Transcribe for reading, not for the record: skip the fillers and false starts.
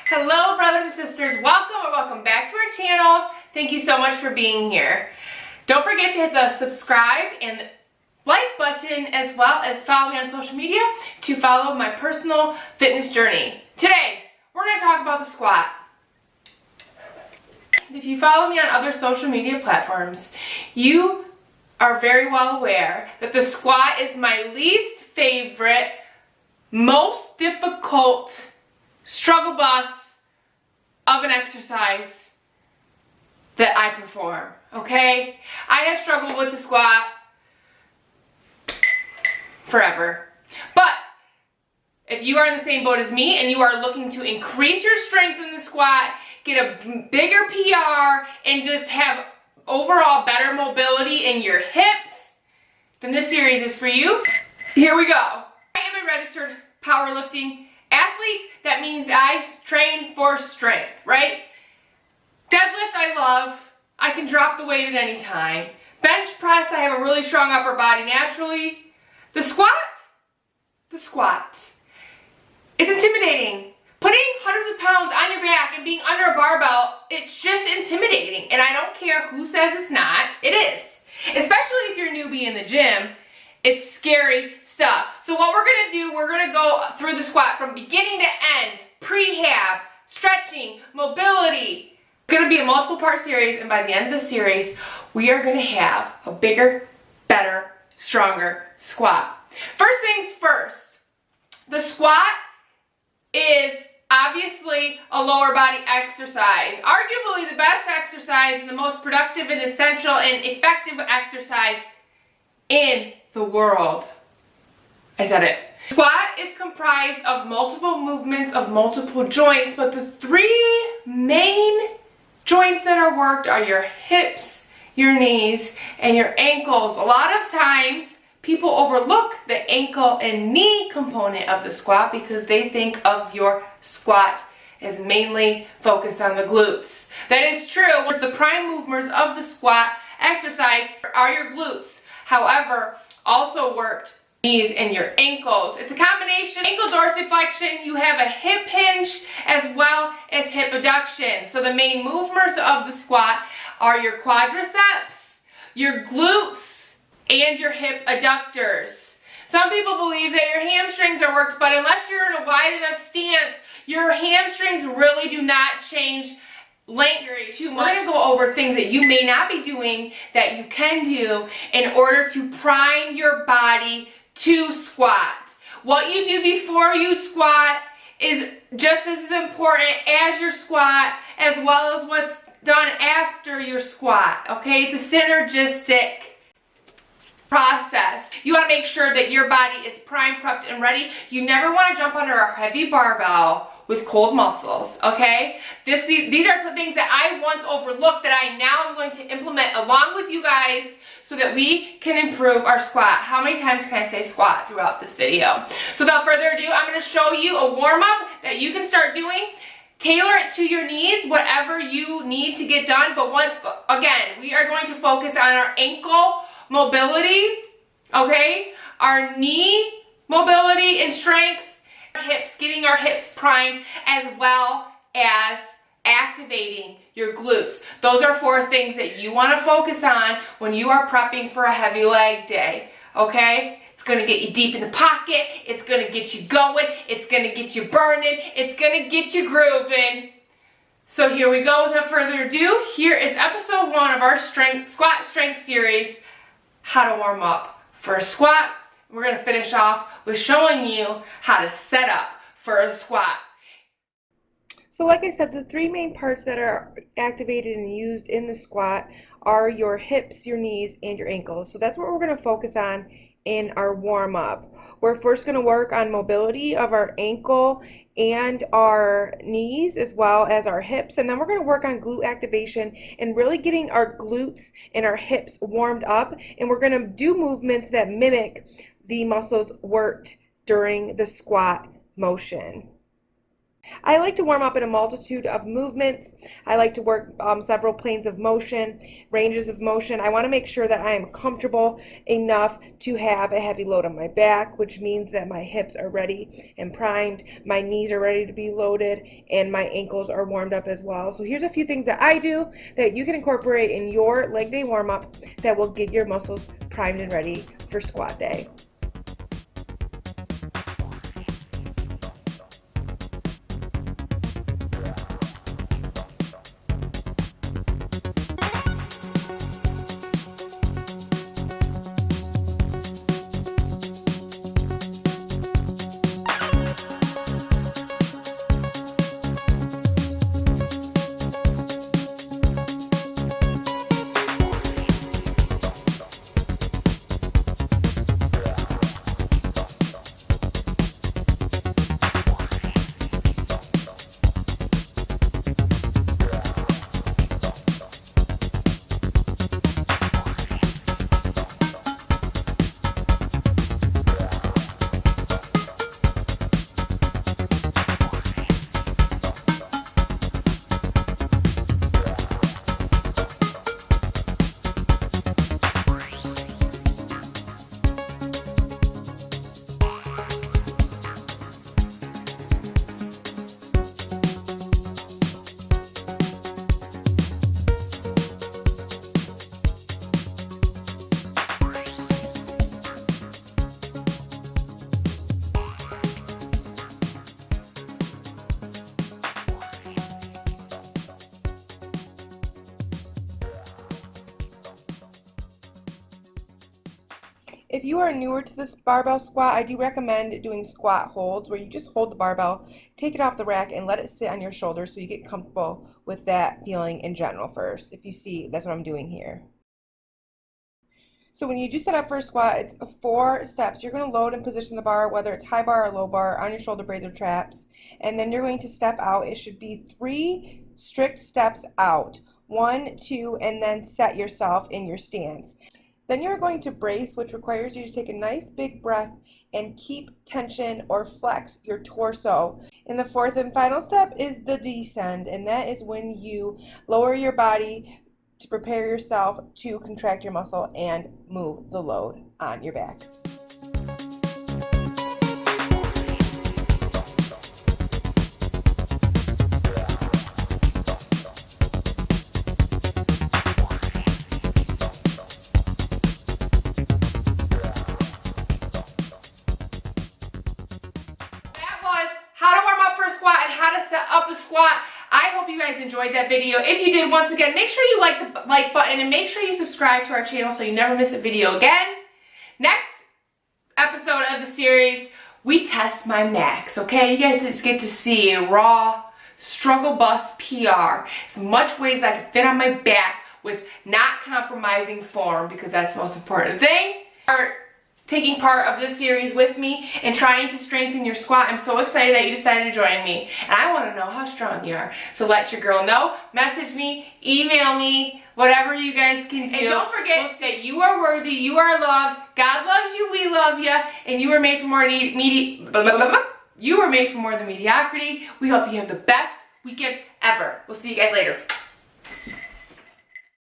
Hello brothers and sisters, welcome or welcome back to our channel. Thank you so much for being here. Don't forget to hit the subscribe and like button, as well as follow me on social media to follow my personal fitness journey. Today, we're going to talk about the squat. If you follow me on other social media platforms, you are very well aware that the squat is my least favorite, most difficult struggle bus of an exercise that I perform, okay? I have struggled with the squat forever. But if you are in the same boat as me and you are looking to increase your strength in the squat, get a bigger PR, and just have overall better mobility in your hips, then this series is for you. Here we go. I am a registered powerlifting athlete. That means I train for strength, right? Deadlift I love. I can drop the weight at any time. Bench press, I have a really strong upper body naturally. The squat, it's intimidating. Putting hundreds of pounds on your back and being under a barbell, it's just intimidating. And I don't care who says it's not, it is. Especially if you're a newbie in the gym, it's scary stuff. So what we're gonna do, we're gonna go through the squat from beginning to end, prehab, stretching, mobility. It's gonna be a multiple part series, and by the end of the series, we are gonna have a bigger, better, stronger squat. First things first, the squat is obviously a lower body exercise. Arguably the best exercise and the most productive and essential and effective exercise in the world. I said it. Squat is comprised of multiple movements of multiple joints, but the three main joints that are worked are your hips, your knees, and your ankles. A lot of times people overlook the ankle and knee component of the squat because they think of your squat as mainly focused on the glutes. That is true. The prime movers of the squat exercise are your glutes. However, also worked knees and your ankles. It's a combination. Ankle dorsiflexion, you have a hip hinge as well as hip abduction. So the main movers of the squat are your quadriceps, your glutes, and your hip adductors. Some people believe that your hamstrings are worked, but unless you're in a wide enough stance, your hamstrings really do not change length too much. We're going to go over things that you may not be doing that you can do in order to prime your body to squat. What you do before you squat is just as important as your squat, as well as what's done after your squat, okay? It's a synergistic process. You want to make sure that your body is primed, prepped, and ready. You never want to jump under a heavy barbell with cold muscles, okay? These are some things that I once overlooked that I now am going to implement along with you guys so that we can improve our squat. How many times can I say squat throughout this video? So without further ado, I'm going to show you a warm-up that you can start doing. Tailor it to your needs, whatever you need to get done. But once again, we are going to focus on our ankle mobility, okay? Our knee mobility and strength, our hips, getting our hips primed, as well as activating your glutes. Those are 4 things that you want to focus on when you are prepping for a heavy leg day, okay? It's going to get you deep in the pocket, it's going to get you going, it's going to get you burning, it's going to get you grooving. So here we go. Without further ado, here is episode 1 of our squat strength series, how to warm up for a squat. We're going to finish off with showing you how to set up for a squat. So like I said, the 3 main parts that are activated and used in the squat are your hips, your knees, and your ankles. So that's what we're going to focus on in our warm-up. We're first going to work on mobility of our ankle and our knees, as well as our hips, and then we're going to work on glute activation and really getting our glutes and our hips warmed up, and we're going to do movements that mimic the muscles worked during the squat motion. I like to warm up in a multitude of movements. I like to work several planes of motion, ranges of motion. I want to make sure that I am comfortable enough to have a heavy load on my back, which means that my hips are ready and primed, my knees are ready to be loaded, and my ankles are warmed up as well. So here's a few things that I do that you can incorporate in your leg day warm up that will get your muscles primed and ready for squat day. If you are newer to this barbell squat, I do recommend doing squat holds where you just hold the barbell, take it off the rack, and let it sit on your shoulders so you get comfortable with that feeling in general first. If you see, that's what I'm doing here. So when you do set up for a squat, it's 4 steps. You're going to load and position the bar, whether it's high bar or low bar, on your shoulder blades or traps. And then you're going to step out. It should be 3 strict steps out. 1, 2, and then set yourself in your stance. Then you're going to brace, which requires you to take a nice big breath and keep tension or flex your torso. And the 4th and final step is the descend, and that is when you lower your body to prepare yourself to contract your muscle and move the load on your back. How to warm up for a squat and how to set up the squat. I hope you guys enjoyed that video. If you did, once again, make sure you like the like button and make sure you subscribe to our channel so you never miss a video again. Next episode of the series, we test my max, okay? You guys just get to see a raw struggle bus PR. As much weight as I can fit on my back with not compromising form, because that's the most important thing. Taking part of this series with me and trying to strengthen your squat. I'm so excited that you decided to join me, and I want to know how strong you are. So let your girl know, message me, email me, whatever you guys can do. And don't forget that you are worthy, you are loved, God loves you, we love you, and you were made for more you were made for more than mediocrity. We hope you have the best weekend ever. We'll see you guys later.